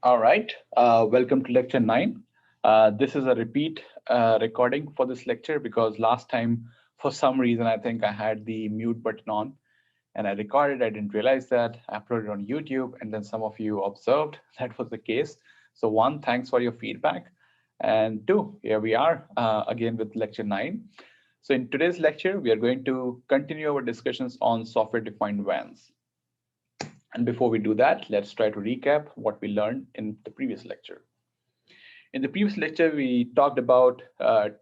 All right, welcome to lecture 9. This is a repeat recording for this lecture because last time, for some reason, I think I had the mute button on and I recorded. I didn't realize that. I uploaded on YouTube, and then some of you observed that was the case. So one, thanks for your feedback. And two, here we are again with lecture 9. So in today's lecture, we are going to continue our discussions on software-defined WANs. And before we do that, let's try to recap what we learned in the previous lecture. In the previous lecture, we talked about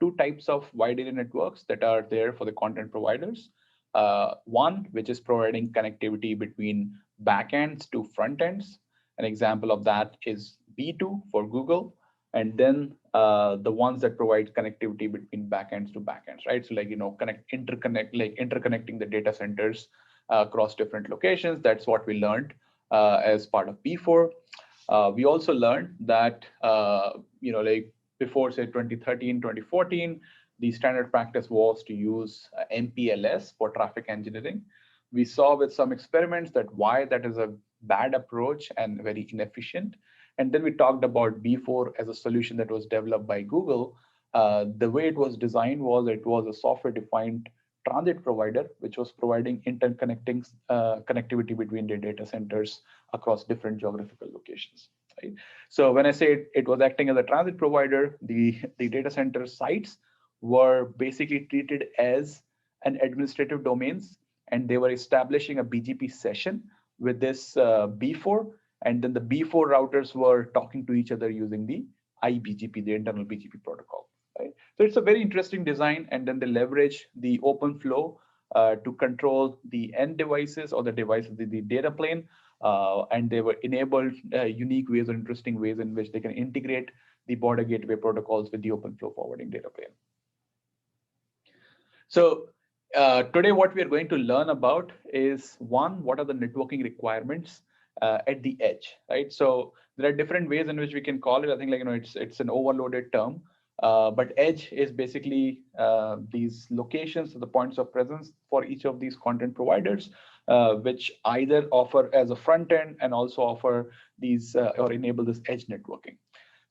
two types of wide area networks that are there for the content providers. One, which is providing connectivity between backends to front ends. An example of that is B2 for Google. And then the ones that provide connectivity between backends to backends, right? So like, interconnecting the data centers across different locations. That's what we learned as part of B4. We also learned that, like before, say, 2013, 2014, the standard practice was to use MPLS for traffic engineering. We saw with some experiments that why that is a bad approach and very inefficient. And then we talked about B4 as a solution that was developed by Google. The way it was designed was it was a software-defined transit provider, which was providing interconnecting connectivity between the data centers across different geographical locations. Right? So when I say it was acting as a transit provider, the data center sites were basically treated as an administrative domains, and they were establishing a BGP session with this B4, and then the B4 routers were talking to each other using the iBGP, the internal BGP protocol. Right? So it's a very interesting design, and then they leverage the open flow to control the end devices or the devices, the data plane, and they were enabled unique ways or interesting ways in which they can integrate the border gateway protocols with the open flow forwarding data plane. So today what we are going to learn about is one, what are the networking requirements at the edge, right? So there are different ways in which we can call it. I think it's an overloaded term. But edge is basically these locations, the points of presence for each of these content providers, which either offer as a front end and also offer these or enable this edge networking.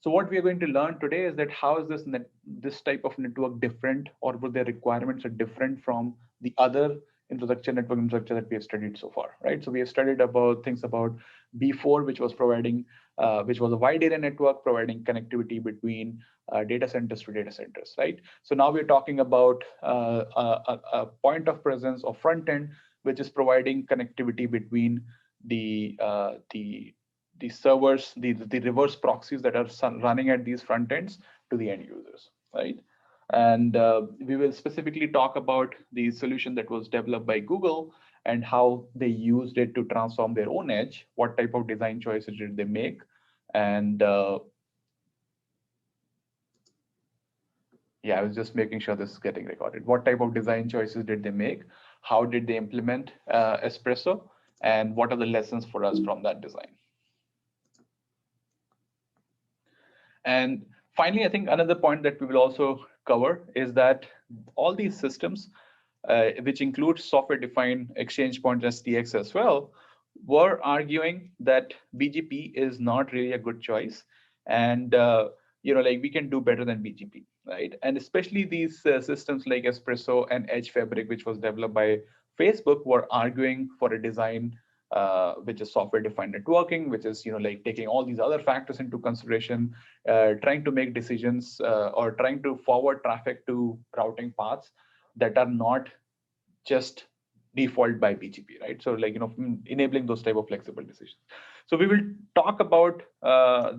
So what we are going to learn today is that how is this type of network different, or what their requirements are different from the other network infrastructure that we have studied so far, right? So we have studied about things about B4, which was providing, which was a wide area network providing connectivity between data centers to data centers, right? So now we're talking about a point of presence or front end, which is providing connectivity between the servers, the reverse proxies that are running at these front ends to the end users, right? And we will specifically talk about the solution that was developed by Google and how they used it to transform their own edge. What type of design choices did they make? And yeah, I was just making sure this is getting recorded. What type of design choices did they make? How did they implement Espresso? And what are the lessons for us from that design? And finally, I think another point that we will also cover is that all these systems, which include software-defined exchange point SDX as well, were arguing that BGP is not really a good choice, and we can do better than BGP, right? And especially these systems like Espresso and Edge Fabric, which was developed by Facebook, were arguing for a design which is software-defined networking, which is taking all these other factors into consideration, trying to make decisions or trying to forward traffic to routing paths that are not just default by BGP, right? So enabling those type of flexible decisions. So we will talk about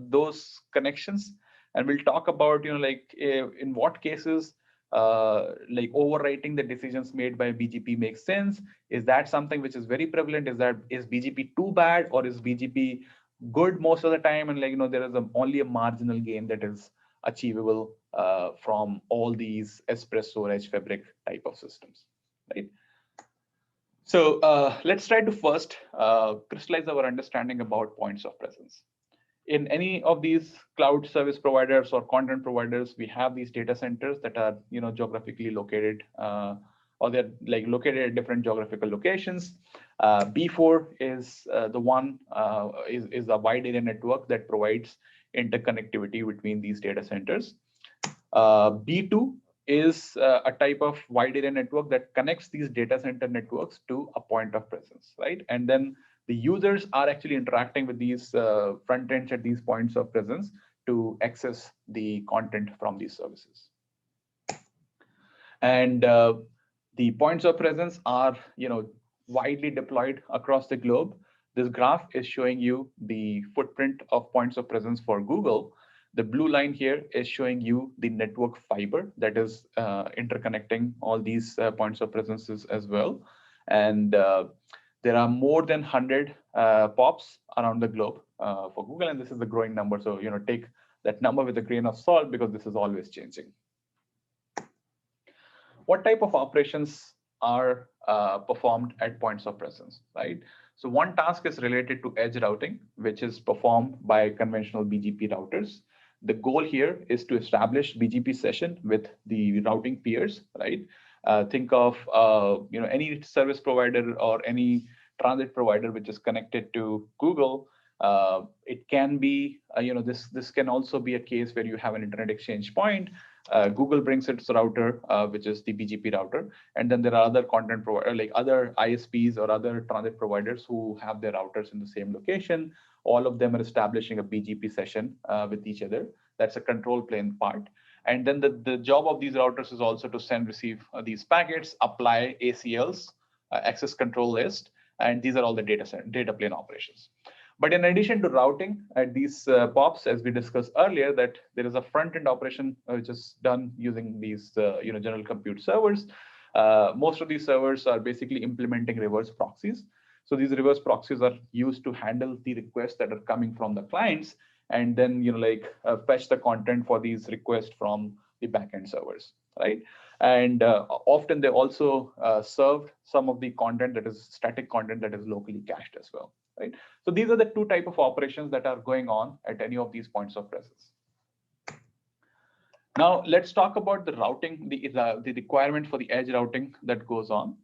those connections, and we'll talk about in what cases overwriting the decisions made by BGP makes sense. Is that something which is very prevalent? Is BGP too bad, or is BGP good most of the time? And there is only a marginal gain that is achievable from all these Espresso or Edge Fabric type of systems, right? So let's try to first crystallize our understanding about points of presence. In any of these cloud service providers or content providers, we have these data centers that are geographically located or they're like located at different geographical locations. B4 is the one is a wide area network that provides interconnectivity between these data centers. B2 is a type of wide area network that connects these data center networks to a point of presence, right? And then the users are actually interacting with these front ends at these points of presence to access the content from these services. And the points of presence are, widely deployed across the globe. This graph is showing you the footprint of points of presence for Google. The blue line here is showing you the network fiber that is interconnecting all these points of presences as well. And there are more than 100 POPs around the globe for Google, and this is the growing number. So, take that number with a grain of salt because this is always changing. What type of operations are performed at points of presence, right? So one task is related to edge routing, which is performed by conventional BGP routers. The goal here is to establish BGP session with the routing peers, right? Think of any service provider or any transit provider which is connected to Google. It can be this can also be a case where you have an internet exchange point. Google brings its router, which is the BGP router, and then there are other content providers like other ISPs or other transit providers who have their routers in the same location. All of them are establishing a BGP session with each other. That's a control plane part. And then the job of these routers is also to send, receive these packets, apply ACLs, access control list, and these are all the data plane operations. But in addition to routing at these POPs, as we discussed earlier, that there is a front-end operation which is done using these general compute servers. Most of these servers are basically implementing reverse proxies. So these reverse proxies are used to handle the requests that are coming from the clients, and then fetch the content for these requests from the backend servers, right? And often they also serve some of the content that is static content that is locally cached as well, right? So these are the two types of operations that are going on at any of these points of presence. Now let's talk about the routing, the requirement for the edge routing that goes on.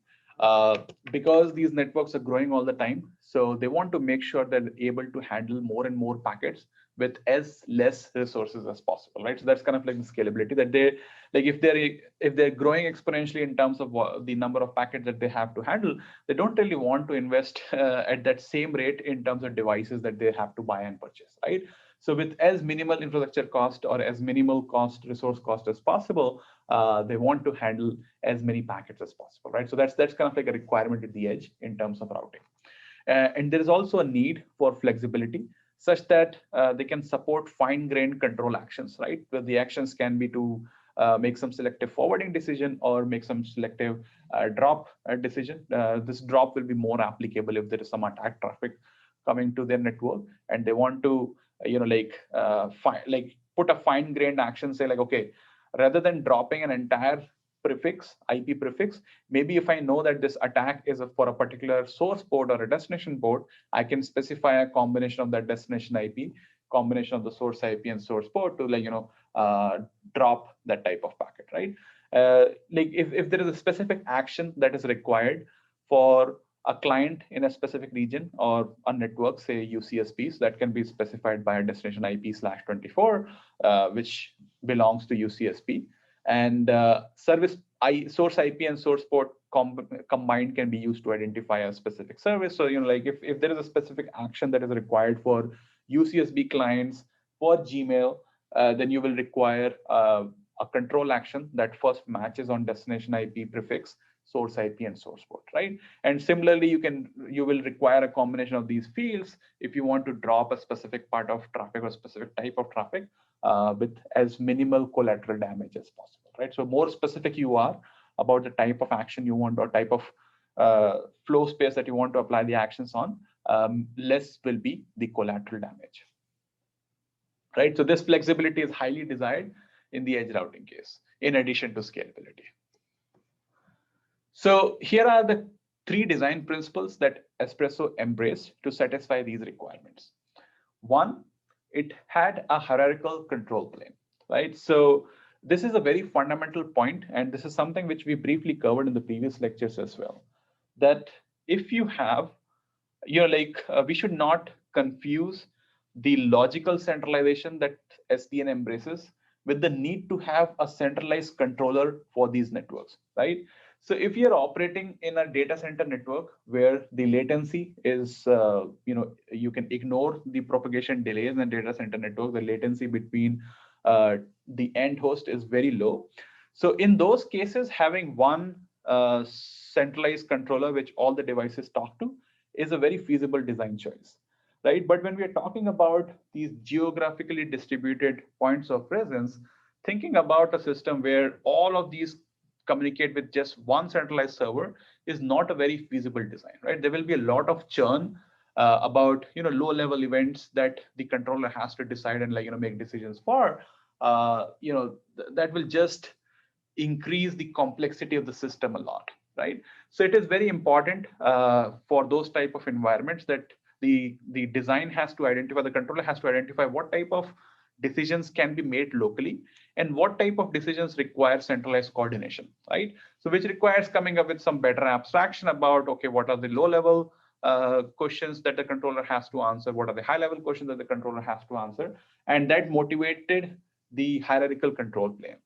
Because these networks are growing all the time, so they want to make sure that they're able to handle more and more packets with as less resources as possible, right? So that's kind of like the scalability that they like. If they're growing exponentially in terms of the number of packets that they have to handle, they don't really want to invest at that same rate in terms of devices that they have to buy and purchase, right? So with as minimal infrastructure cost or as minimal resource cost as possible, they want to handle as many packets as possible, right? So that's kind of like a requirement at the edge in terms of routing. And there is also a need for flexibility such that they can support fine-grained control actions, right? Where the actions can be to make some selective forwarding decision or make some selective drop decision. This drop will be more applicable if there is some attack traffic coming to their network and they want to put a fine-grained action, say like, okay, rather than dropping an entire IP prefix, maybe if I know that this attack is for a particular source port or a destination port, I can specify a combination of that destination IP, combination of the source IP and source port to drop that type of packet, right? If there is a specific action that is required for a client in a specific region or a network, say UCSPs, that can be specified by a destination IP/24, which belongs to UCSP. And source IP and source port combined can be used to identify a specific service. So, if there is a specific action that is required for UCSB clients for Gmail, then you will require a control action that first matches on destination IP prefix, source IP, and source port, right? And similarly, you will require a combination of these fields if you want to drop a specific part of traffic or specific type of traffic with as minimal collateral damage as possible, right? So more specific you are about the type of action you want or type of flow space that you want to apply the actions on, less will be the collateral damage, right? So this flexibility is highly desired in the edge routing case, in addition to scalability. So here are the 3 design principles that Espresso embraced to satisfy these requirements. One, it had a hierarchical control plane, right? So This is a very fundamental point, and this is something which we briefly covered in the previous lectures as well, that if you have, we should not confuse the logical centralization that SDN embraces with the need to have a centralized controller for these networks, right? So if you're operating in a data center network where the latency is, you can ignore the propagation delays in data center network, the latency between the end host is very low. So in those cases, having one centralized controller which all the devices talk to is a very feasible design choice, right? But when we are talking about these geographically distributed points of presence, thinking about a system where all of these communicate with just one centralized server is not a very feasible design, right? There will be a lot of churn about low-level events that the controller has to decide and make decisions for. That will just increase the complexity of the system a lot, right? So it is very important for those type of environments that the design has to identify, the controller has to identify what type of decisions can be made locally and what type of decisions require centralized coordination, right? So which requires coming up with some better abstraction about, okay, what are the low level questions that the controller has to answer, what are the high level questions that the controller has to answer, and that motivated the hierarchical control plane.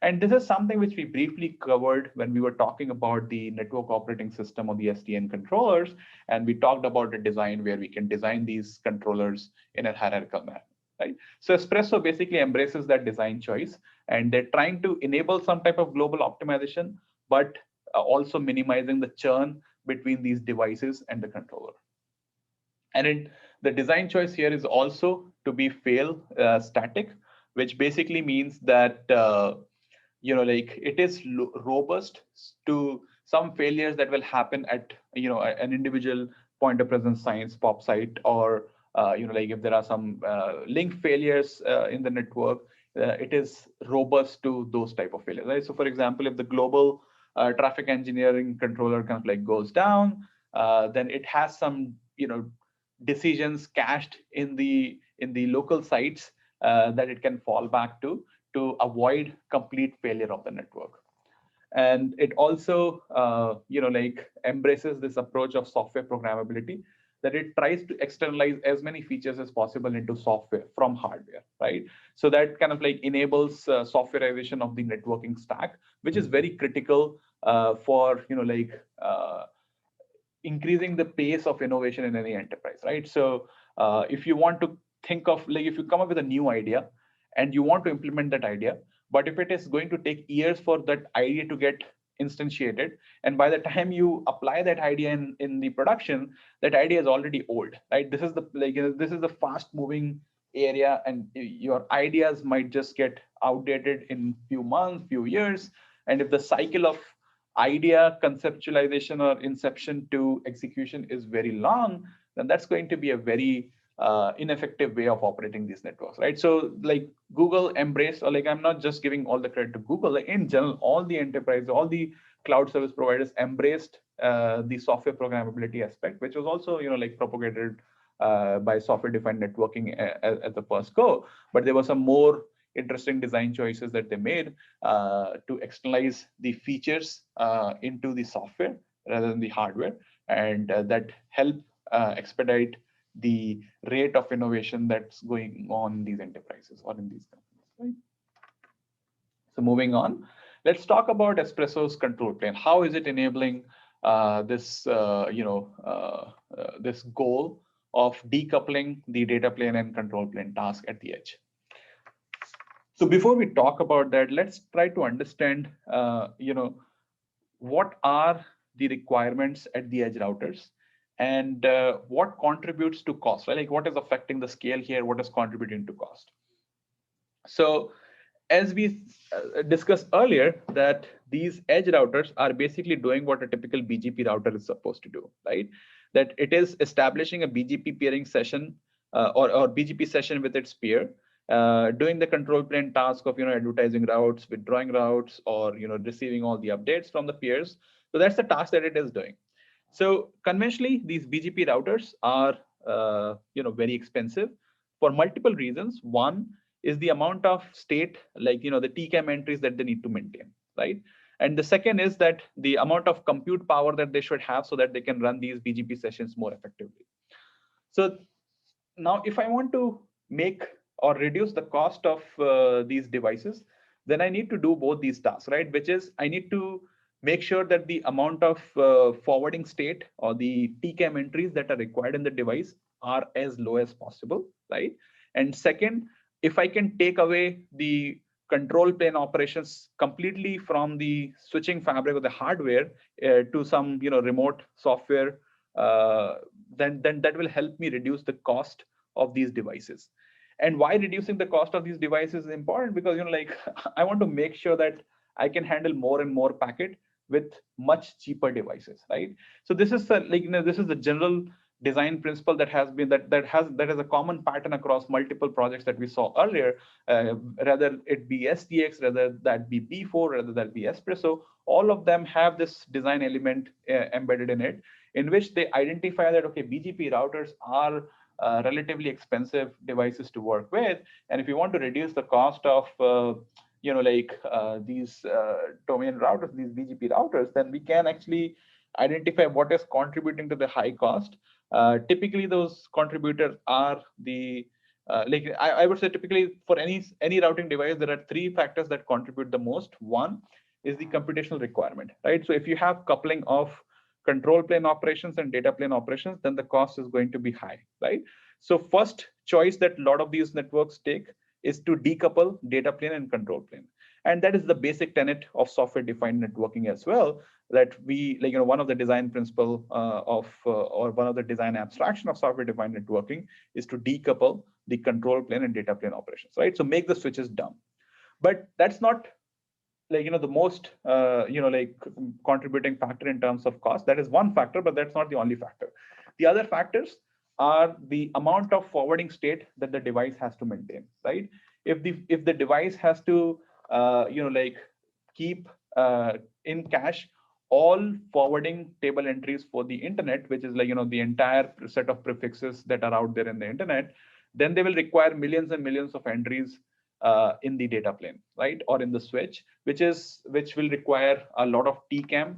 And this is something which we briefly covered when we were talking about the network operating system or the SDN controllers. And we talked about the design where we can design these controllers in a hierarchical manner, right? So Espresso basically embraces that design choice, and they're trying to enable some type of global optimization, but also minimizing the churn between these devices and the controller. And the design choice here is also to be fail static, which basically means that it is robust to some failures that will happen at an individual point of presence science pop site, or if there are some link failures in the network, it is robust to those type of failures, right? So for example, if the global traffic engineering controller kind of goes down, then it has some decisions cached in the local sites that it can fall back to avoid complete failure of the network. And it also embraces this approach of software programmability, that it tries to externalize as many features as possible into software from hardware, right? So that kind of enables softwareization of the networking stack, which is very critical for increasing the pace of innovation in any enterprise, right? So if you want to think of, if you come up with a new idea and you want to implement that idea, but if it is going to take years for that idea to get instantiated, and by the time you apply that idea in the production, that idea is already old, right? This is the fast moving area, and your ideas might just get outdated in few months, few years. And if the cycle of idea conceptualization or inception to execution is very long, then that's going to be a very ineffective way of operating these networks, right? So Google embraced, or I'm not just giving all the credit to Google, in general, all the enterprise, all the cloud service providers embraced the software programmability aspect, which was also propagated by software defined networking at the first go. But there were some more interesting design choices that they made to externalize the features into the software rather than the hardware, and that help expedite the rate of innovation that's going on in these enterprises or in these companies, right? So moving on, let's talk about Espresso's control plane. How is it enabling this this goal of decoupling the data plane and control plane task at the edge? So before we talk about that, let's try to understand, what are the requirements at the edge routers, and what contributes to cost, right? Like what is affecting the scale here, what is contributing to cost. So as we discussed earlier, that these edge routers are basically doing what a typical BGP router is supposed to do, right? That it is establishing a BGP peering session or BGP session with its peer, doing the control plane task of advertising routes, withdrawing routes, or receiving all the updates from the peers. So that's the task that it is doing. So conventionally, these BGP routers are very expensive for multiple reasons. One is the amount of state, like the TCAM entries that they need to maintain, right? And the second is that the amount of compute power that they should have so that they can run these BGP sessions more effectively. So now, if I want to make or reduce the cost of these devices, then I need to do both these tasks, right? Which is I need to make sure that the amount of forwarding state or the TCAM entries that are required in the device are as low as possible, right? And second, if I can take away the control plane operations completely from the switching fabric of the hardware to some remote software, uh, then that will help me reduce the cost of these devices. And why reducing the cost of these devices is important, because like I want to make sure that I can handle more and more packet with much cheaper devices, right? So this is this is the general design principle that has been that is a common pattern across multiple projects that we saw earlier, rather it be STX, rather that be B4, rather that be Espresso. All of them have this design element embedded in it, in which they identify that, okay, BGP routers are relatively expensive devices to work with, and if you want to reduce the cost of these domain routers, these BGP routers, then we can actually identify what is contributing to the high cost. Typically, those contributors are the I would say typically for any routing device, there are three factors that contribute the most. One is the computational requirement, right? So if you have coupling of control plane operations and data plane operations, then the cost is going to be high, right? So first choice that a lot of these networks take is to decouple data plane and control plane. And that is the basic tenet of software-defined networking as well, that we, one of the design principle or one of the design abstraction of software-defined networking is to decouple the control plane and data plane operations, right? So make the switches dumb. But that's not the most contributing factor in terms of cost. That is one factor, but that's not the only factor. The other factors are the amount of forwarding state that the device has to maintain, right? If the device has to keep in cache all forwarding table entries for the internet, which is the entire set of prefixes that are out there in the internet, then they will require millions and millions of entries in the data plane, right, or in the switch, which will require a lot of TCAM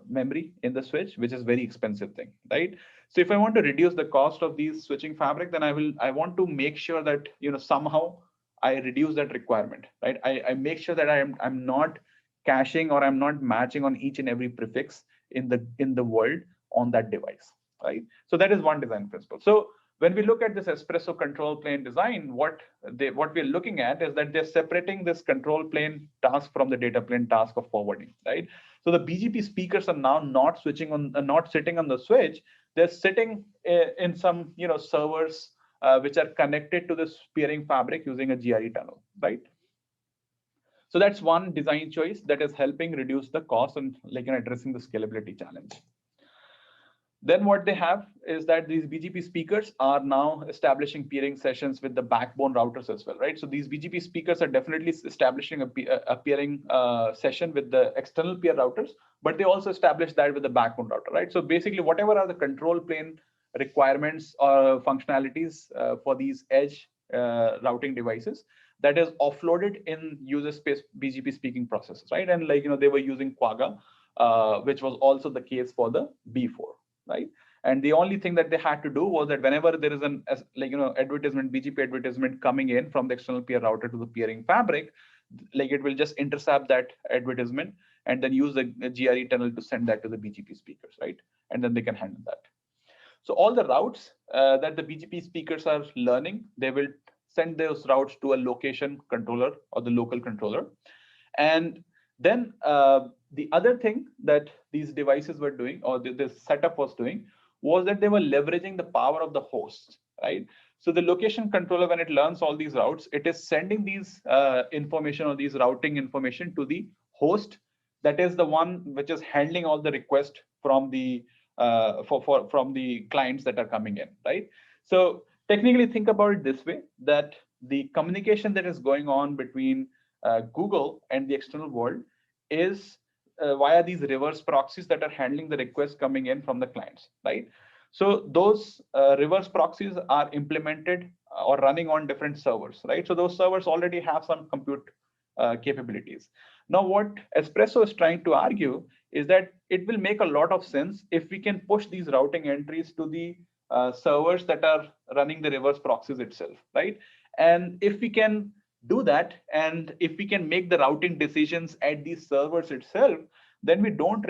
memory in the switch, which is very expensive thing, right? So if I want to reduce the cost of these switching fabric, then I want to make sure that somehow I reduce that requirement, right? I make sure that I'm not caching or I'm not matching on each and every prefix in the world on that device, right? So that is one design principle. So when we look at this Espresso control plane design, what we're looking at is that they're separating this control plane task from the data plane task of forwarding, right? So the BGP speakers are now not sitting on the switch. They're sitting in some servers which are connected to this peering fabric using a GRE tunnel, right? So that's one design choice that is helping reduce the cost and addressing the scalability challenge. Then what they have is that these BGP speakers are now establishing peering sessions with the backbone routers as well, right? So these BGP speakers are definitely establishing a peering session with the external peer routers, but they also establish that with the backbone router, right? So basically, whatever are the control plane requirements or functionalities for these edge routing devices, that is offloaded in user space BGP speaking processes, right? And they were using Quagga, which was also the case for the B4. Right, and the only thing that they had to do was that whenever there is an advertisement, BGP advertisement coming in from the external peer router to the peering fabric, it will just intercept that advertisement and then use the GRE tunnel to send that to the BGP speakers, right? And then they can handle that. So all the routes that the BGP speakers are learning, they will send those routes to a location controller or the local controller, and then the other thing that these devices were doing, or this setup was doing, was that they were leveraging the power of the host, right? So the location controller, when it learns all these routes, it is sending these information or these routing information to the host. That is the one which is handling all the requests from the from the clients that are coming in, right? So technically, think about it this way: that the communication that is going on between Google and the external world is via these reverse proxies that are handling the requests coming in from the clients, right? So those reverse proxies are implemented or running on different servers, right? So those servers already have some compute capabilities. Now, what Espresso is trying to argue is that it will make a lot of sense if we can push these routing entries to the servers that are running the reverse proxies itself, right? And if we can do that, and if we can make the routing decisions at these servers itself, then we don't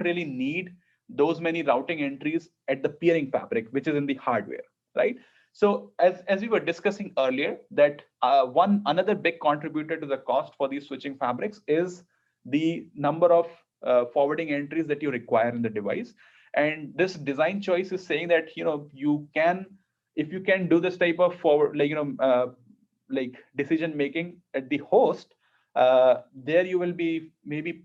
really need those many routing entries at the peering fabric, which is in the hardware, right? So as we were discussing earlier, that another big contributor to the cost for these switching fabrics is the number of forwarding entries that you require in the device. And this design choice is saying that you can, if you can do this type of forward, like decision making at the host, there you will be maybe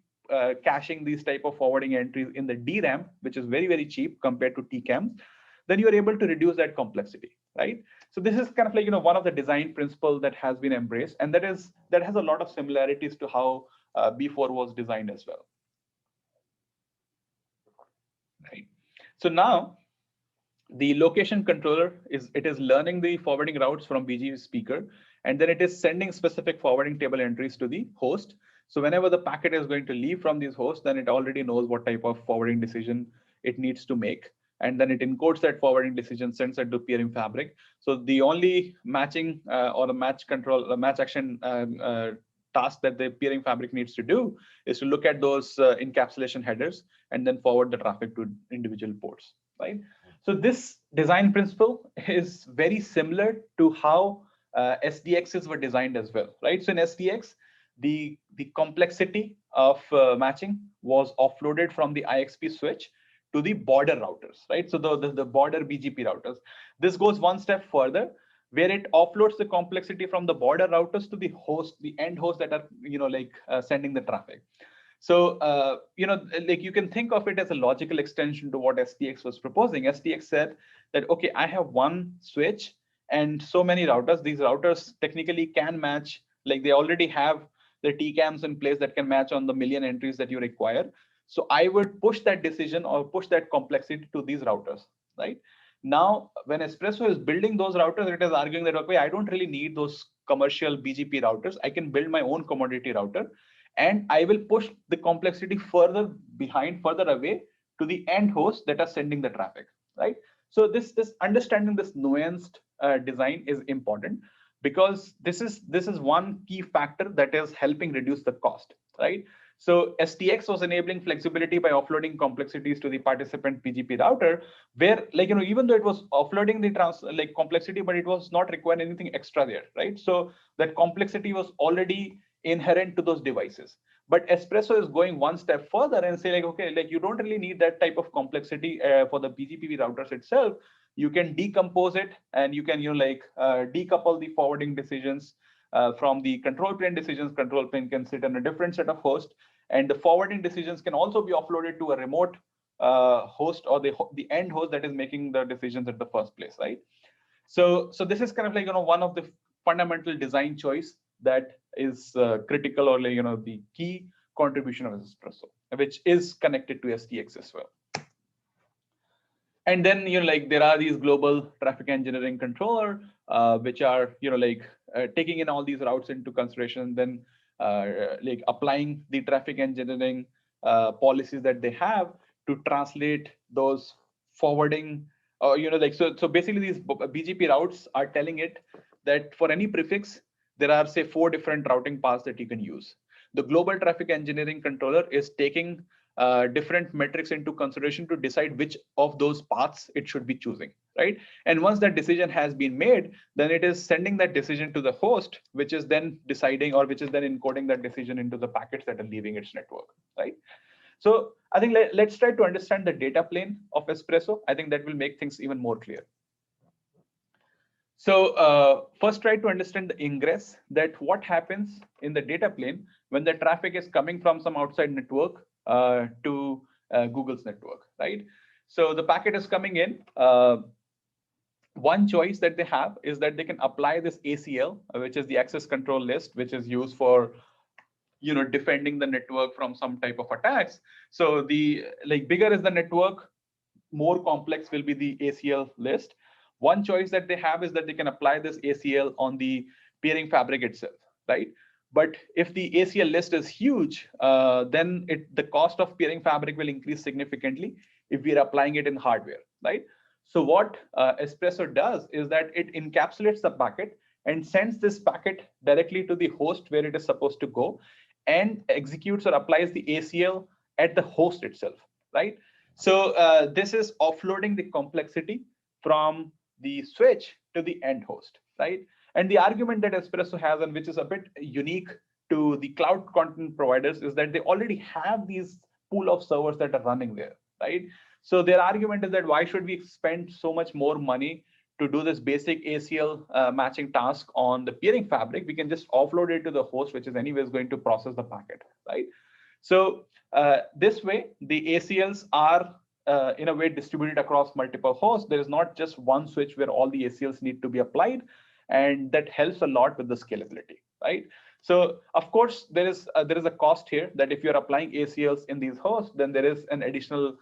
caching these type of forwarding entries in the DRAM, which is very, very cheap compared to TCAM. Then you are able to reduce that complexity, right? So this is kind of like one of the design principles that has been embraced, and that has a lot of similarities to how B4 was designed as well, right? So now the location controller is learning the forwarding routes from BGP speaker, and then it is sending specific forwarding table entries to the host. So whenever the packet is going to leave from these hosts, then it already knows what type of forwarding decision it needs to make, and then it encodes that forwarding decision, sends it to peering fabric. So the only matching or the match action task that the peering fabric needs to do is to look at those encapsulation headers and then forward the traffic to individual ports, right? So this design principle is very similar to how SDXs were designed as well, right? So in SDX, the complexity of matching was offloaded from the IXP switch to the border routers, right? So the border BGP routers. This goes one step further, where it offloads the complexity from the border routers to the host, the end host that are sending the traffic. So, like you can think of it as a logical extension to what SDX was proposing. SDX said that, okay, I have one switch and so many routers. These routers technically can match, like they already have the TCAMs in place that can match on the million entries that you require. So I would push that decision or push that complexity to these routers, right? Now, when Espresso is building those routers, it is arguing that, okay, I don't really need those commercial BGP routers. I can build my own commodity router, and I will push the complexity further away to the end hosts that are sending the traffic, right? So this understanding this nuanced design is important, because this is one key factor that is helping reduce the cost, right? So STX was enabling flexibility by offloading complexities to the participant BGP router, where even though it was offloading the complexity, but it was not requiring anything extra there, right? So that complexity was already inherent to those devices. But Espresso is going one step further and say okay, you don't really need that type of complexity for the BGP routers itself. You can decompose it, and you can decouple the forwarding decisions from the control plane decisions. Control plane can sit on a different set of hosts, and the forwarding decisions can also be offloaded to a remote host, or the end host that is making the decisions at the first place, right? So this is kind of one of the fundamental design choice that is critical, or the key contribution of Espresso, which is connected to SDX as well. And then there are these global traffic engineering controller, which are taking in all these routes into consideration, then applying the traffic engineering policies that they have to translate those forwarding. So basically these BGP routes are telling it that for any prefix, there are say 4 different routing paths that you can use. The global traffic engineering controller is taking different metrics into consideration to decide which of those paths it should be choosing, right? And once that decision has been made, then it is sending that decision to the host, which is then deciding, or which is then encoding that decision into the packets that are leaving its network, right? So I think let's try to understand the data plane of Espresso. I think that will make things even more clear. So first try to understand the ingress, that what happens in the data plane when the traffic is coming from some outside network to Google's network, right? So the packet is coming in. One choice that they have is that they can apply this ACL, which is the access control list, which is used for defending the network from some type of attacks. So the bigger is the network, more complex will be the ACL list. One choice that they have is that they can apply this ACL on the peering fabric itself, right? But if the ACL list is huge, then the cost of peering fabric will increase significantly if we are applying it in hardware, right? So what Espresso does is that it encapsulates the packet and sends this packet directly to the host where it is supposed to go, and executes or applies the ACL at the host itself, right? So this is offloading the complexity from the switch to the end host, right? And the argument that Espresso has, and which is a bit unique to the cloud content providers, is that they already have these pool of servers that are running there, right? So their argument is that why should we spend so much more money to do this basic ACL matching task on the peering fabric? We can just offload it to the host, which is anyways going to process the packet, right? So this way, the ACLs are in a way distributed across multiple hosts. There is not just one switch where all the ACLs need to be applied, and that helps a lot with the scalability, right? So of course, there is a cost here that if you're applying ACLs in these hosts, then there is an additional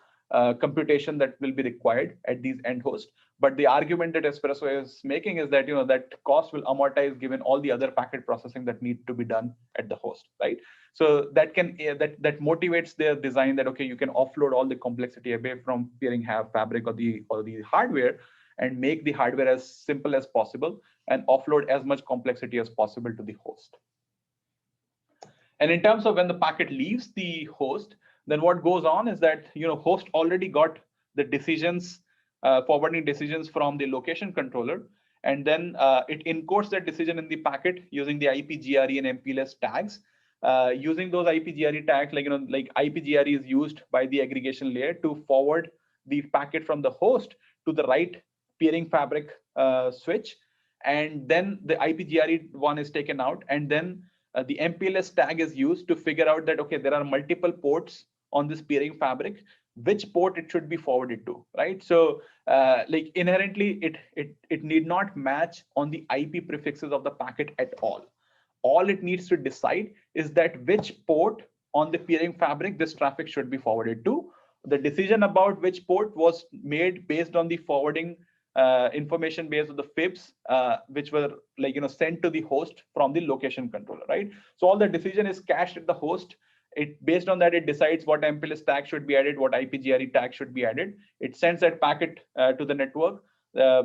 computation that will be required at these end hosts. But the argument that Espresso is making is that that cost will amortize given all the other packet processing that need to be done at the host, right? So that that motivates their design that okay, you can offload all the complexity away from peering fabric or the hardware, and make the hardware as simple as possible and offload as much complexity as possible to the host. And in terms of when the packet leaves the host, then what goes on is that host already got the decisions, forwarding decisions from the location controller, and then it encodes that decision in the packet using the IPGRE and MPLS tags. Using those IPGRE tags, like IPGRE is used by the aggregation layer to forward the packet from the host to the right peering fabric switch, and then the IPGRE one is taken out, and then the MPLS tag is used to figure out that okay, there are multiple ports on this peering fabric, which port it should be forwarded to, right? So like inherently, it need not match on the IP prefixes of the packet at all. All it needs to decide is that which port on the peering fabric this traffic should be forwarded to. The decision about which port was made based on the forwarding information based on the fibs, which were sent to the host from the location controller, right? So all the decision is cached at the host. It based on that, it decides what MPLS tag should be added, what IPGRE tag should be added. It sends that packet to the network.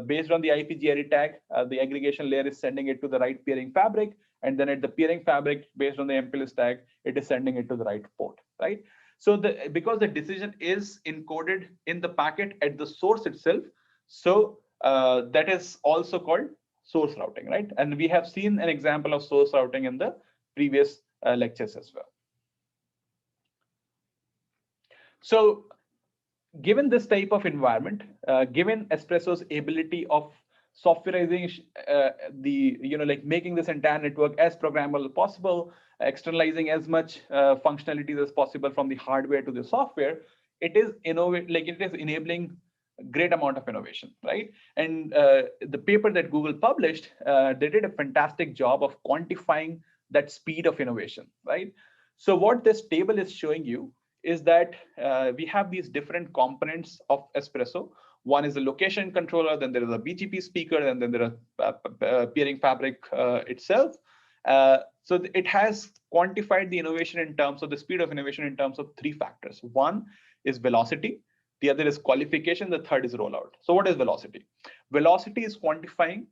Based on the IPGRE tag, the aggregation layer is sending it to the right peering fabric, and then at the peering fabric, based on the MPLS tag, it is sending it to the right port, right? So because the decision is encoded in the packet at the source itself, so that is also called source routing, right? And we have seen an example of source routing in the previous lectures as well. So given this type of environment, given Espresso's ability of softwareizing making this entire network as programmable as possible, externalizing as much functionalities as possible from the hardware to the software, it is enabling a great amount of innovation, right? And the paper that Google published, they did a fantastic job of quantifying that speed of innovation, right? So what this table is showing you is that we have these different components of Espresso. One is the location controller, then there is a BGP speaker, and then there is peering fabric itself. So it has quantified the innovation in terms of the speed of innovation in terms of 3 factors. One is velocity, the other is qualification, the third is rollout. So what is velocity? Velocity is quantifying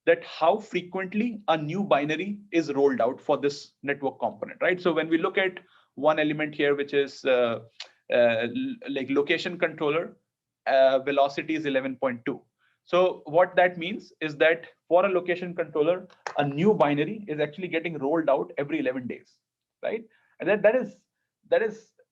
that how frequently a new binary is rolled out for this network component, right? So when we look at one element here, which is like location controller, velocity is 11.2. So what that means is that for a location controller, a new binary is actually getting rolled out every 11 days, right? And that is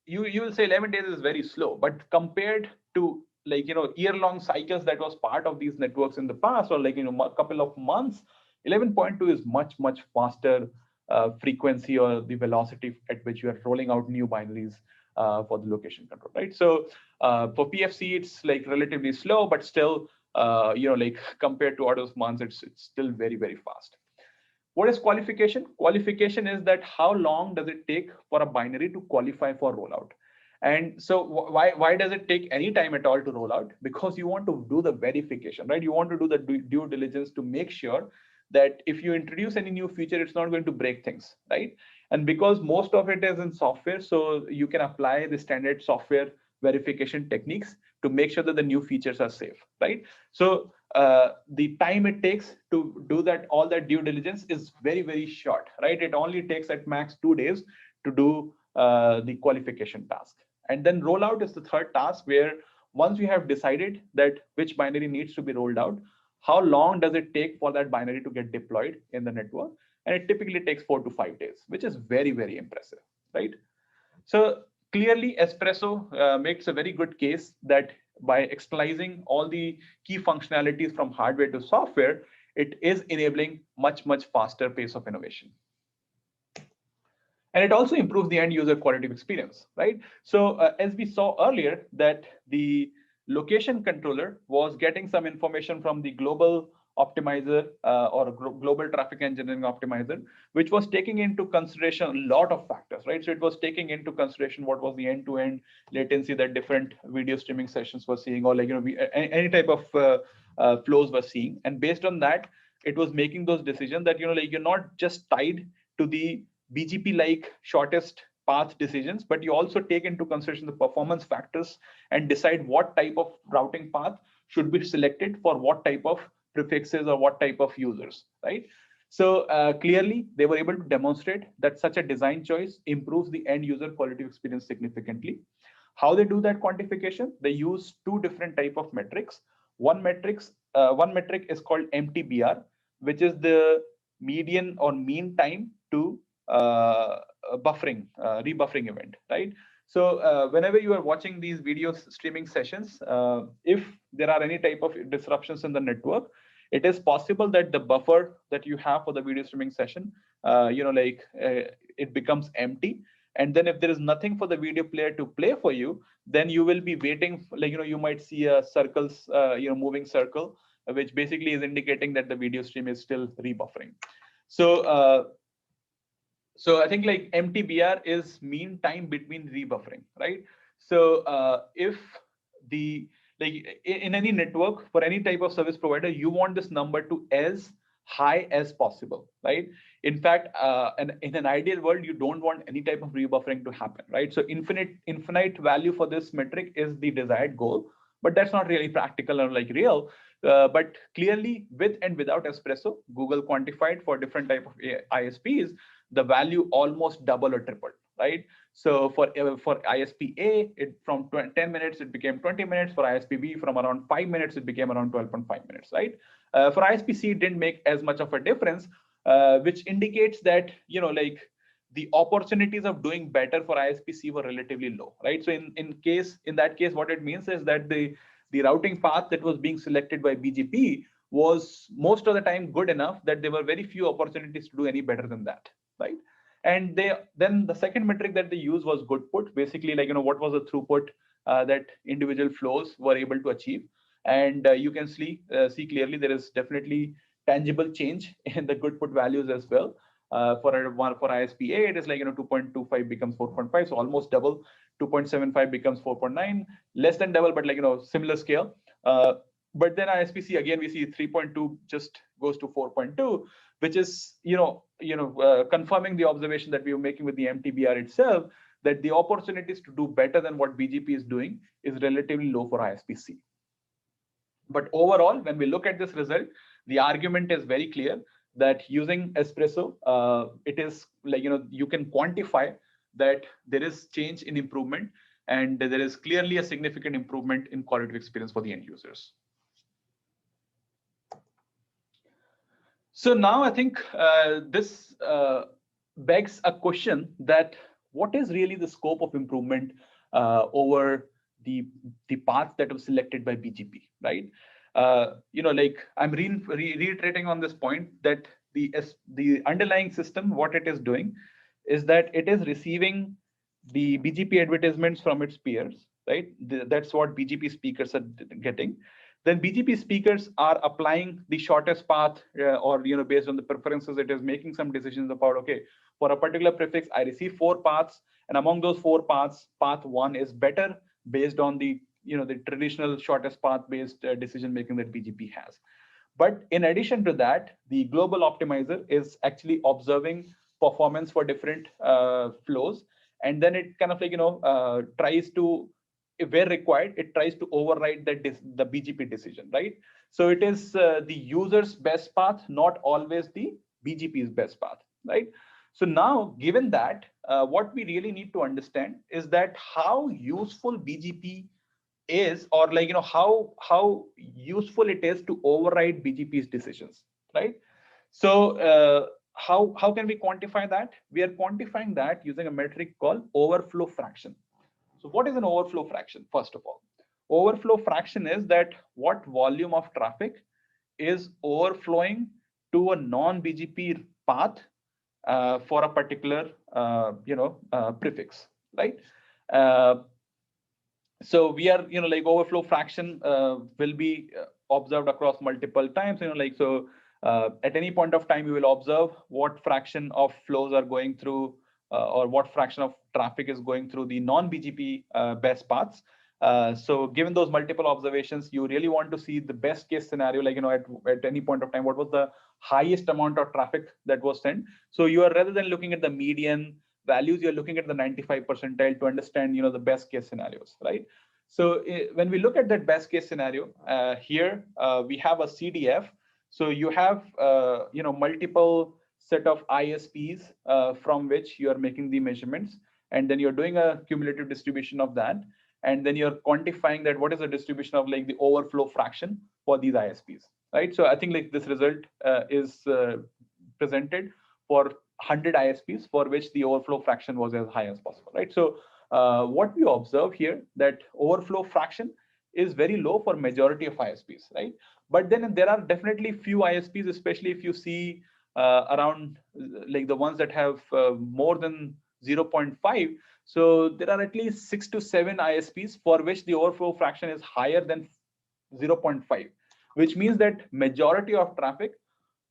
you will say 11 days is very slow, but compared to year-long cycles that was part of these networks in the past, or a couple of months, 11.2 is much faster frequency or the velocity at which you are rolling out new binaries for the location control, right? So for PFC, it's relatively slow, but still, compared to others months, it's still very fast. What is qualification? Qualification is that how long does it take for a binary to qualify for rollout? And so why does it take any time at all to roll out? Because you want to do the verification, right? You want to do the due diligence to make sure that if you introduce any new feature, it's not going to break things, right? And because most of it is in software, so you can apply the standard software verification techniques to make sure that the new features are safe, right? So the time it takes to do that, all that due diligence is very, very short, right? It only takes at max 2 days to do the qualification task. And then rollout is the third task, where once we have decided that which binary needs to be rolled out, how long does it take for that binary to get deployed in the network? And it typically takes 4 to 5 days, which is very, very impressive, right? So clearly, Espresso makes a very good case that by externalizing all the key functionalities from hardware to software, it is enabling much, much faster pace of innovation. And it also improves the end user quality of experience, right? So as we saw earlier, that the location controller was getting some information from the global optimizer or global traffic engineering optimizer, which was taking into consideration a lot of factors, right? So it was taking into consideration what was the end-to-end latency that different video streaming sessions were seeing, or like, any type of flows were seeing. And based on that, it was making those decisions that, like, you're not just tied to the BGP like shortest path decisions, but you also take into consideration the performance factors and decide what type of routing path should be selected for what type of prefixes or what type of users, right? So clearly, they were able to demonstrate that such a design choice improves the end user quality of experience significantly. How they do that quantification? They use two different type of metrics. One metric is called MTBR, which is the median or mean time to rebuffering event, right? So whenever you are watching these video streaming sessions, if there are any type of disruptions in the network, it is possible that the buffer that you have for the video streaming session, it becomes empty. And then if there is nothing for the video player to play for you, then you will be waiting, you might see a circles, moving circle, which basically is indicating that the video stream is still rebuffering. So I think like MTBR is mean time between rebuffering, right? So if the in any network for any type of service provider, you want this number to as high as possible, right? In fact, in an ideal world, you don't want any type of rebuffering to happen, right? So infinite value for this metric is the desired goal, but that's not really practical or like real. But clearly, with and without Espresso, Google quantified for different type of ISPs, the value almost double or tripled, right? So for ISP A, from 10 minutes, it became 20 minutes. For ISP B, from around 5 minutes, it became around 12.5 minutes, right? For ISP C, it didn't make as much of a difference, which indicates that, the opportunities of doing better for ISP C were relatively low, right? So in that case, what it means is that the routing path that was being selected by BGP was most of the time good enough that there were very few opportunities to do any better than that, right? And then the second metric that they use was good put, basically what was the throughput that individual flows were able to achieve. And you can see clearly there is definitely tangible change in the good put values as well. For ISPA, it is 2.25 becomes 4.5, so almost double. 2.75 becomes 4.9, less than double, but similar scale. But then ISPC, again, we see 3.2 just goes to 4.2, which is confirming the observation that we were making with the MTBR itself, that the opportunities to do better than what BGP is doing is relatively low for ISPC. But overall, when we look at this result, the argument is very clear that using Espresso, it is you can quantify that there is change in improvement, and there is clearly a significant improvement in quality of experience for the end users. So now I think this begs a question that what is really the scope of improvement over the path that was selected by BGP, right? I'm reiterating on this point that the underlying system, what it is doing is that it is receiving the BGP advertisements from its peers, right? That's what BGP speakers are getting. Then BGP speakers are applying the shortest path, or based on the preferences, it is making some decisions about, okay, for a particular prefix, I receive 4 paths, And among those 4 paths, path 1 is better based on the the traditional shortest path based decision making that BGP has. But in addition to that, the global optimizer is actually observing performance for different flows, and then it kind of tries to, if where required, it tries to override the BGP decision, right? So it is the user's best path, not always the BGP's best path, right? So now, given that, what we really need to understand is that how useful BGP is, or how useful it is to override BGP's decisions, right? So how can we quantify that? We are quantifying that using a metric called overflow fraction. So what is an overflow fraction? First of all, overflow fraction is that what volume of traffic is overflowing to a non-BGP path for a particular prefix, right? Uh, so we are overflow fraction will be observed across multiple times, at any point of time we will observe what fraction of flows are going through or what fraction of traffic is going through the non-BGP best paths. So given those multiple observations, you really want to see the best case scenario, at any point of time, what was the highest amount of traffic that was sent. So you are, rather than looking at the median values, you're looking at the 95 percentile to understand the best case scenarios, right? So when we look at that best case scenario, here we have a CDF. So you have multiple set of ISPs from which you are making the measurements, and then you're doing a cumulative distribution of that, and then you're quantifying that what is the distribution of the overflow fraction for these ISPs, right? So I think this result is presented for 100 ISPs for which the overflow fraction was as high as possible, right? So what we observe here, that overflow fraction is very low for majority of ISPs, right? But then there are definitely few ISPs, especially if you see around the ones that have more than 0.5. So there are at least 6 to 7 ISPs for which the overflow fraction is higher than 0.5, which means that majority of traffic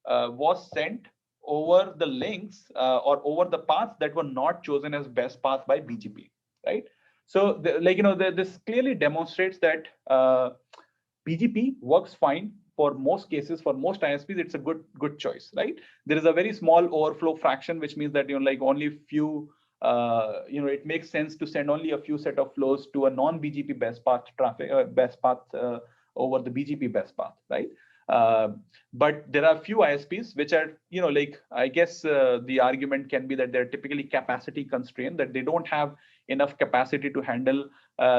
was sent over the links or over the paths that were not chosen as best path by BGP, right? So this clearly demonstrates that BGP works fine for most cases. For most ISPs, it's a good choice, right? There is a very small overflow fraction, which means that only few it makes sense to send only a few set of flows to a non-BGP best path traffic, best path over the BGP best path, right? But there are few ISPs which are, I guess the argument can be that they're typically capacity constrained, that they don't have enough capacity to handle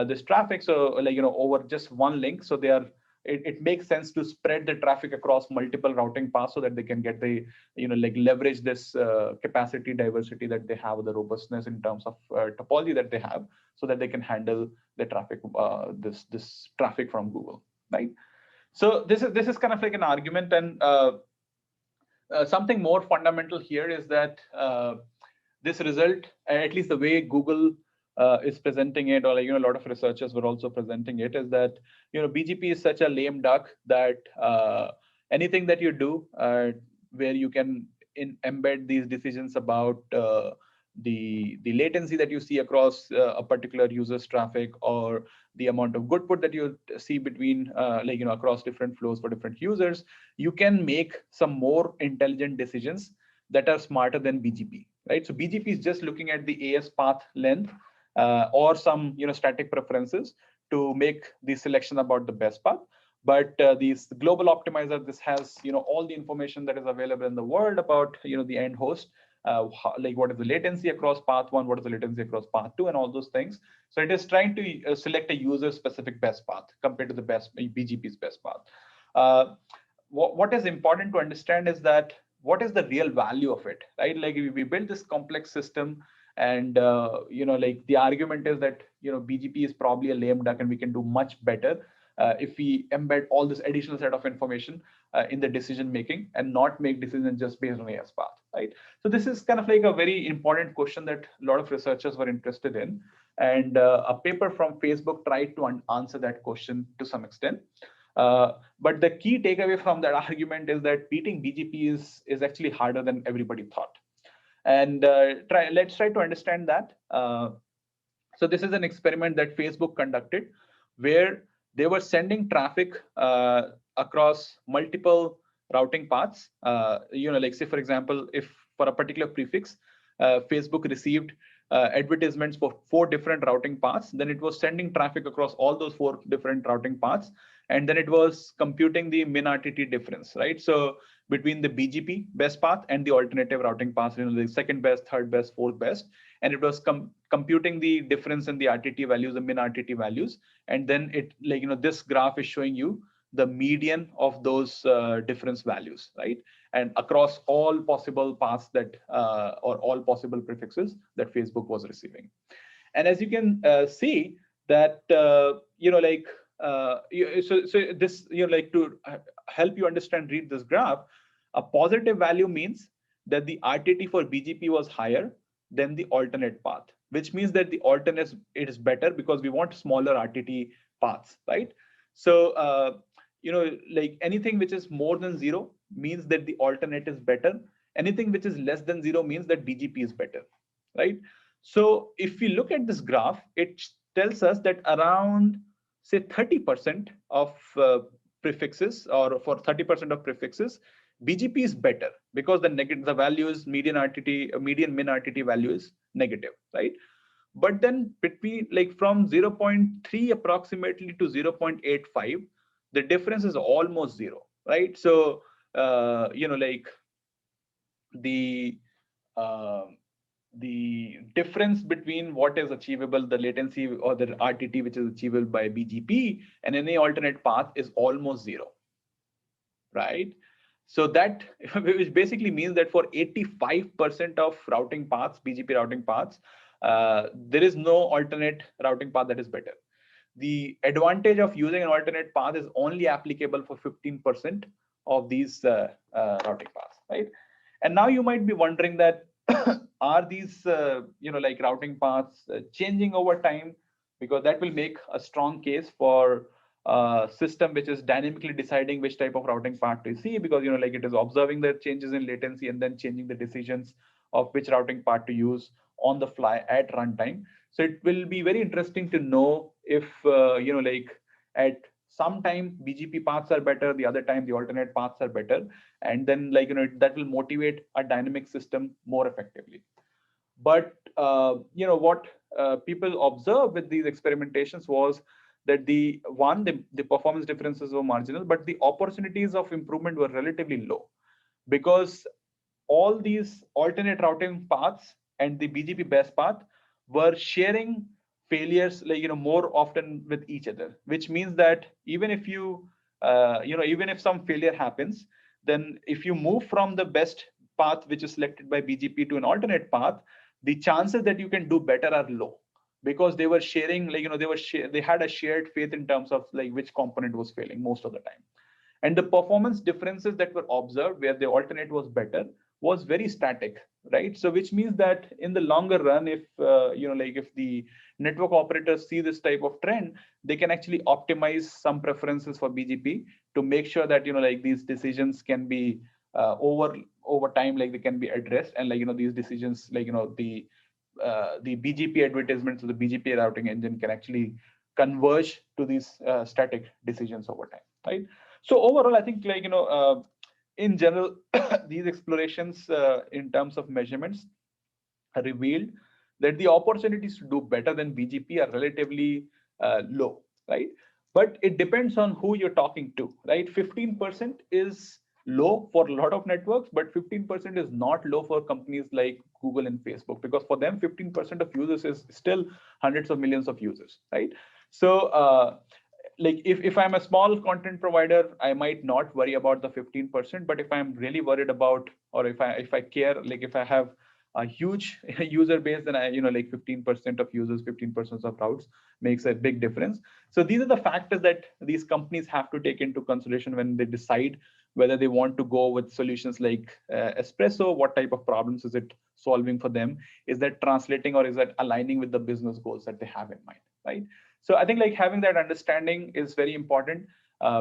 this traffic. So over just one link, so they are, it makes sense to spread the traffic across multiple routing paths so that they can get the, leverage this capacity diversity that they have, the robustness in terms of topology that they have, so that they can handle the traffic, this traffic from Google, right? So this is kind of like an argument, and something more fundamental here is that this result, at least the way Google is presenting it, or a lot of researchers were also presenting it, is that BGP is such a lame duck that anything that you do where you can embed these decisions about the latency that you see across a particular user's traffic, or the amount of goodput that you see between across different flows for different users, you can make some more intelligent decisions that are smarter than BGP, right? So BGP is just looking at the AS path length or some static preferences to make the selection about the best path. But these global optimizer, this has all the information that is available in the world about the end host, what is the latency across path 1, what is the latency across path 2, and all those things. So it is trying to select a user specific best path compared to the best BGP's best path. What is important to understand is that what is the real value of it, right? Like we build this complex system, and the argument is that BGP is probably a lame duck and we can do much better if we embed all this additional set of information in the decision making and not make decisions just based on AS path, right? So this is kind of like a very important question that a lot of researchers were interested in, and a paper from Facebook tried to answer that question to some extent. But the key takeaway from that argument is that beating BGP is actually harder than everybody thought. And let's try to understand that. So this is an experiment that Facebook conducted, where they were sending traffic across multiple routing paths. Like say for example, if for a particular prefix, Facebook received advertisements for 4 different routing paths, then it was sending traffic across all those 4 different routing paths, and then it was computing the min RTT difference, right? So between the BGP best path and the alternative routing path, the second best, third best, fourth best, and it was computing the difference in the RTT values, the min RTT values, and then it this graph is showing you the median of those difference values, right? And across all possible paths that or all possible prefixes that Facebook was receiving. And as you can see that so this to help you understand, read this graph, a positive value means that the RTT for BGP was higher than the alternate path, which means that the alternate it is better because we want smaller RTT paths, right? So like anything which is more than 0 means that the alternate is better. Anything which is less than 0 means that BGP is better, right? So if we look at this graph, it tells us that around say 30% of prefixes, or for 30% of prefixes, BGP is better because the value is median RTT, median min RTT value is negative, right? But then between from 0.3 approximately to 0.85, the difference is almost 0, right? So the uh, the difference between what is achievable, the latency or the RTT which is achievable by BGP and any alternate path is almost 0, right? So that which basically means that for 85% of routing paths, BGP routing paths, there is no alternate routing path that is better. The advantage of using an alternate path is only applicable for 15% of these routing paths, right? And now you might be wondering that are these routing paths changing over time? Because that will make a strong case for a system which is dynamically deciding which type of routing path to see, because it is observing the changes in latency and then changing the decisions of which routing path to use on the fly at runtime. So it will be very interesting to know if at some time BGP paths are better, the other time the alternate paths are better, and then that will motivate a dynamic system more effectively. But what people observed with these experimentations was that the performance differences were marginal, but the opportunities of improvement were relatively low, because all these alternate routing paths and the BGP best path were sharing failures more often with each other, which means that even if even if some failure happens, then if you move from the best path which is selected by BGP to an alternate path, the chances that you can do better are low, because they were sharing they had a shared faith in terms of which component was failing most of the time. And the performance differences that were observed where the alternate was better was very static, right? So which means that in the longer run, if if the network operators see this type of trend, they can actually optimize some preferences for BGP to make sure that these decisions can be over time, they can be addressed, and these decisions the BGP advertisements of the BGP routing engine can actually converge to these static decisions over time, right? So overall, I think in general, these explorations in terms of measurements revealed that the opportunities to do better than BGP are relatively low, right? But it depends on who you're talking to, right? 15% is low for a lot of networks, but 15% is not low for companies like Google and Facebook, because for them, 15% of users is still hundreds of millions of users, right? So if I'm a small content provider, I might not worry about the 15%, but if I'm really worried about, or if I care, if I have a huge user base, then 15% of users, 15% of routes makes a big difference. So these are the factors that these companies have to take into consideration when they decide whether they want to go with solutions like Espresso. What type of problems is it solving for them? Is that translating, or is that aligning with the business goals that they have in mind, right? So I think having that understanding is very important.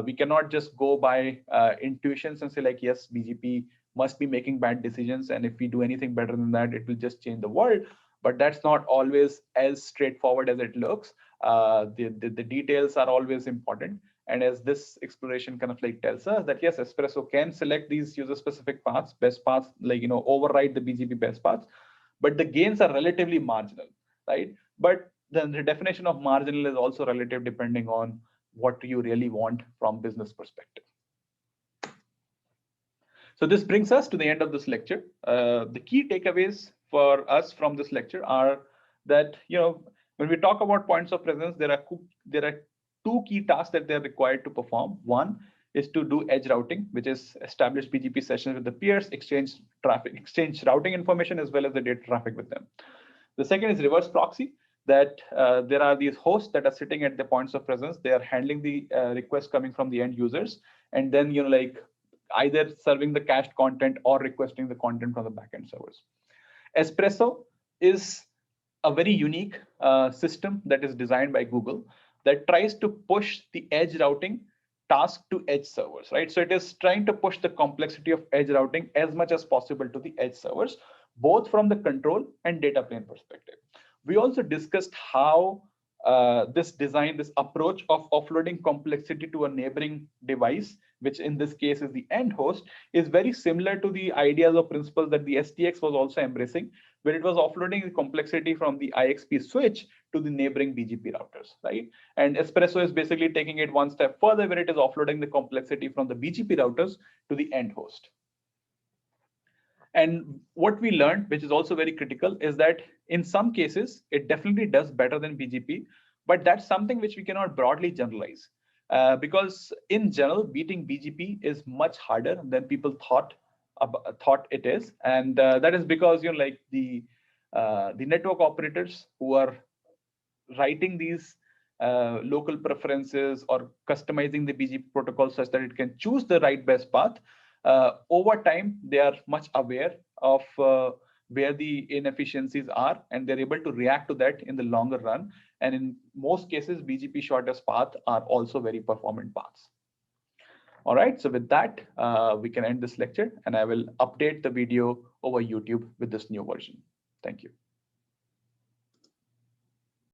We cannot just go by intuitions and say yes, BGP must be making bad decisions, and if we do anything better than that, it will just change the world. But that's not always as straightforward as it looks. The details are always important. And as this exploration kind of like tells us that yes, Espresso can select these user-specific paths, best paths, like override the BGP best paths, but the gains are relatively marginal, right? But then the definition of marginal is also relative depending on what you really want from business perspective. So this brings us to the end of this lecture. The key takeaways for us from this lecture are that when we talk about points of presence, there are two key tasks that they're required to perform. One is to do edge routing, which is establish BGP sessions with the peers, exchange routing information as well as the data traffic with them. The second is reverse proxy, that there are these hosts that are sitting at the points of presence. They are handling the requests coming from the end users, and then either serving the cached content or requesting the content from the backend servers. Espresso is a very unique system that is designed by Google that tries to push the edge routing task to edge servers, right? So it is trying to push the complexity of edge routing as much as possible to the edge servers, both from the control and data plane perspective. We also discussed how this approach of offloading complexity to a neighboring device, which in this case is the end host, is very similar to the ideas or principles that the STX was also embracing, where it was offloading the complexity from the IXP switch to the neighboring BGP routers, right? And Espresso is basically taking it one step further, where it is offloading the complexity from the BGP routers to the end host. And what we learned, which is also very critical, is that in some cases, it definitely does better than BGP, but that's something which we cannot broadly generalize. Because in general, beating BGP is much harder than people thought it is. And that is because the network operators who are writing these local preferences or customizing the BGP protocol such that it can choose the right best path, over time, they are much aware of where the inefficiencies are, and they're able to react to that in the longer run. And in most cases, BGP shortest paths are also very performant paths. All right, so with that, we can end this lecture, and I will update the video over YouTube with this new version. Thank you.